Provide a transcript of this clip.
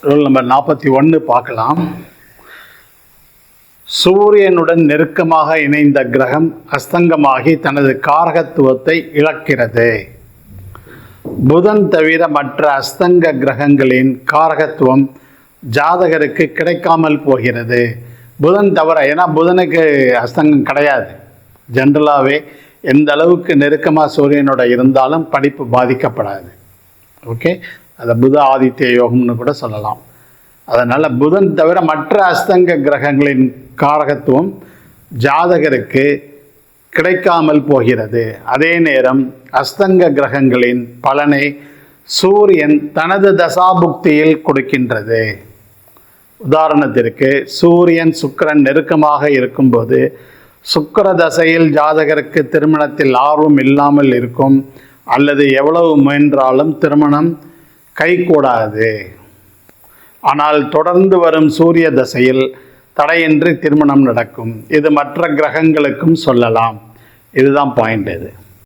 Rule number 41 பார்க்கலாம். சூரியனுடன் நெருக்கமாக இணைந்த கிரகம் அஸ்தங்கமாகி தனது காரகத்துவத்தை இழக்கிறது. புதன் தவிர மற்ற அஸ்தங்க கிரகங்களின் காரகத்துவம் ஜாதகருக்கு கிடைக்காமல் போகிறது. புதன் தவிர, ஏன்னா புதனுக்கு அஸ்தங்கம் கிடையாது. ஜென்ரலாகவே எந்த அளவுக்கு நெருக்கமாக சூரியனோட இருந்தாலும் படிப்பு பாதிக்கப்படாது. ஓகே, அதை புத ஆதித்ய யோகம்னு கூட சொல்லலாம். அதனால் புதன் தவிர மற்ற அஸ்தங்க கிரகங்களின் காரகத்துவம் ஜாதகருக்கு கிடைக்காமல் போகிறது. அதே நேரம் அஸ்தங்க கிரகங்களின் பலனை சூரியன் தனது தசாபுக்தியில் கொடுக்கின்றது. உதாரணத்திற்கு, சூரியன் சுக்கிரன் நெருக்கமாக இருக்கும்போது சுக்கிர தசையில் ஜாதகருக்கு திருமணத்தில் ஆர்வம் இல்லாமல் இருக்கும், அல்லது எவ்வளவு முயன்றாலும் திருமணம் கைகூடாது. ஆனால் தொடர்ந்து வரும் சூரிய தசையில் தடையின்றி திருமணம் நடக்கும். இது மற்ற கிரகங்களுக்கும் சொல்லலாம். இதுதான் பாயிண்ட். இது